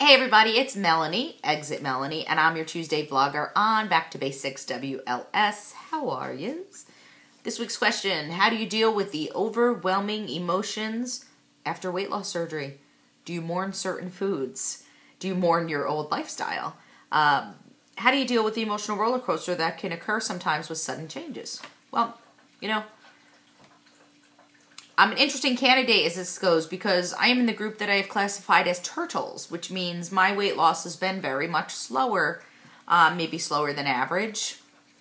Hey everybody, it's Melanie, Exit Melanie, and I'm your Tuesday vlogger on B2BWLS. How are yous? This week's question, how do you deal with the overwhelming emotions after weight loss surgery? Do you mourn certain foods? Do you mourn your old lifestyle? How do you deal with the emotional roller coaster that can occur sometimes with sudden changes? Well, you know, I'm an interesting candidate as this goes because I am in the group that I have classified as turtles, which means my weight loss has been very much slower, maybe slower than average.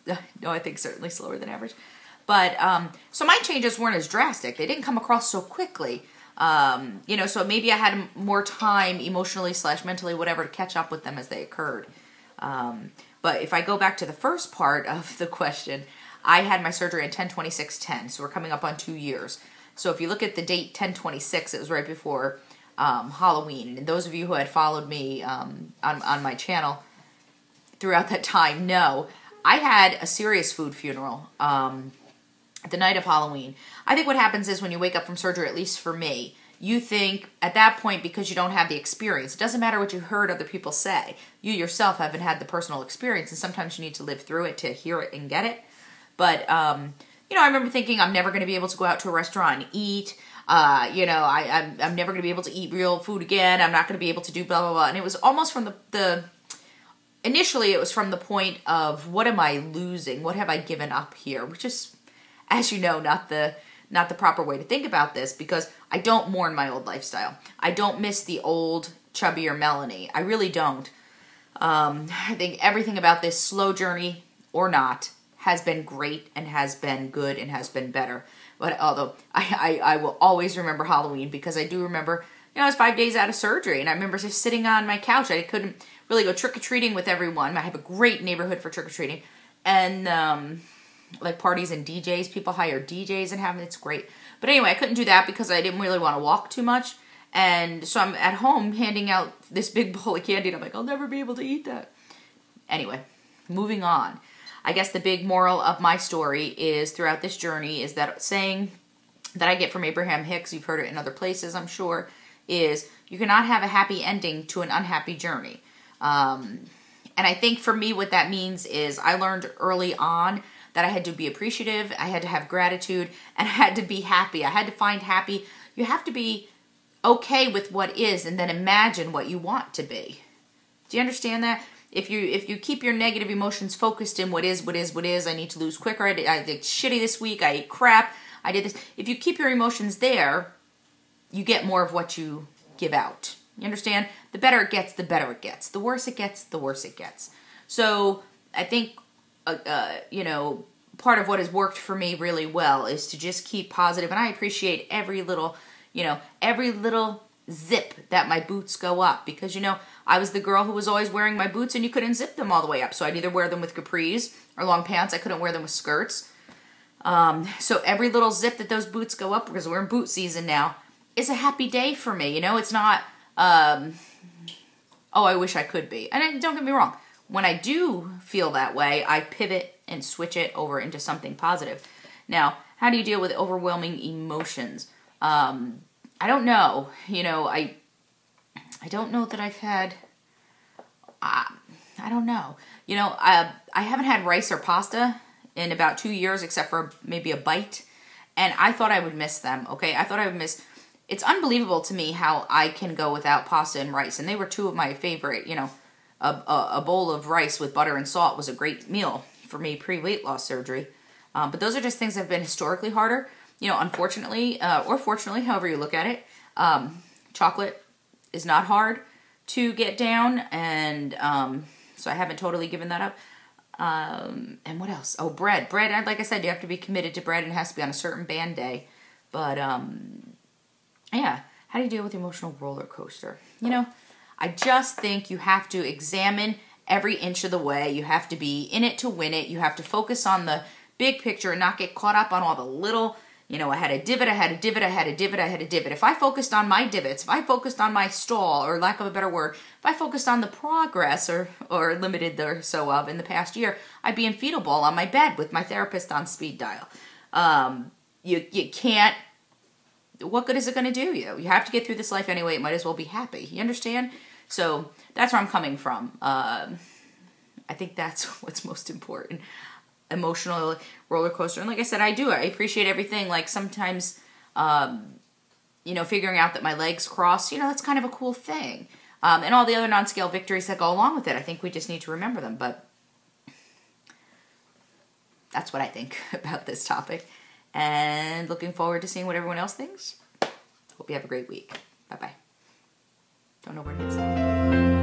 No, I think certainly slower than average. But, so my changes weren't as drastic. They didn't come across so quickly. You know, so maybe I had more time emotionally / mentally, whatever, to catch up with them as they occurred. But if I go back to the first part of the question, I had my surgery on 10/26/10, so we're coming up on 2 years. So if you look at the date 10/26, it was right before Halloween. And those of you who had followed me on my channel throughout that time know I had a serious food funeral the night of Halloween. I think what happens is when you wake up from surgery, at least for me, you think at that point, because you don't have the experience, it doesn't matter what you heard other people say. You yourself haven't had the personal experience, and sometimes you need to live through it to hear it and get it. But you know, I remember thinking I'm never going to be able to go out to a restaurant and eat. You know, I'm never going to be able to eat real food again. I'm not going to be able to do blah, blah, blah. And it was almost from initially it was from the point of, what am I losing? What have I given up here? Which is, as you know, not the proper way to think about this, because I don't mourn my old lifestyle. I don't miss the old, chubbier Melanie. I really don't. I think everything about this slow journey, or not, has been great and has been good and has been better. But although I will always remember Halloween, because I do remember, you know, I was 5 days out of surgery, and I remember just sitting on my couch. I couldn't really go trick-or-treating with everyone. I have a great neighborhood for trick-or-treating. And like parties and DJs, people hire DJs and have it. It's great. But anyway, I couldn't do that because I didn't really want to walk too much. And so I'm at home handing out this big bowl of candy, and I'm like, I'll never be able to eat that. Anyway, moving on. I guess the big moral of my story is, throughout this journey, is that saying that I get from Abraham Hicks, you've heard it in other places, I'm sure, is you cannot have a happy ending to an unhappy journey. And I think for me what that means is I learned early on that I had to be appreciative, I had to have gratitude, and I had to be happy. I had to find happy. You have to be okay with what is and then imagine what you want to be. Do you understand that? If you keep your negative emotions focused in what is, I need to lose quicker, I did shitty this week, I ate crap, I did this. If you keep your emotions there, you get more of what you give out. You understand? The better it gets, the better it gets. The worse it gets, the worse it gets. So I think, you know, part of what has worked for me really well is to just keep positive. And I appreciate every little, you know, every little zip that my boots go up, because, you know, I was the girl who was always wearing my boots and you couldn't zip them all the way up. So I'd either wear them with capris or long pants. I couldn't wear them with skirts. So every little zip that those boots go up, because we're in boot season now, is a happy day for me. You know, it's not, oh, I wish I could be. And don't get me wrong. When I do feel that way, I pivot and switch it over into something positive. Now, how do you deal with overwhelming emotions? I don't know. You know, I don't know that I've had, I don't know. You know, I haven't had rice or pasta in about 2 years, except for maybe a bite. And I thought I would miss them, okay? I thought I would miss, it's unbelievable to me how I can go without pasta and rice. And they were two of my favorite, you know, a bowl of rice with butter and salt was a great meal for me pre-weight loss surgery. But those are just things that have been historically harder. You know, unfortunately, or fortunately, however you look at it, chocolate is not hard to get down, and so I haven't totally given that up. And what else? Oh, bread. Bread, like I said, you have to be committed to bread, and it has to be on a certain band day. But, yeah, how do you deal with the emotional roller coaster? You know, I just think you have to examine every inch of the way. You have to be in it to win it. You have to focus on the big picture and not get caught up on all the little, you know, I had a divot, I had a divot, I had a divot, I had a divot. If I focused on my divots, if I focused on my stall, or lack of a better word, if I focused on the progress or limited or so of in the past year, I'd be in fetal ball on my bed with my therapist on speed dial. You can't, what good is it going to do you? You have to get through this life anyway. It might as well be happy. You understand? So that's where I'm coming from. I think that's what's most important. Emotional roller coaster. And like I said, I appreciate everything. Like sometimes, figuring out that my legs cross, that's kind of a cool thing. And all the other non-scale victories that go along with it. I think we just need to remember them. But that's what I think about this topic. And looking forward to seeing what everyone else thinks. Hope you have a great week. Bye-bye. Don't know where it is though.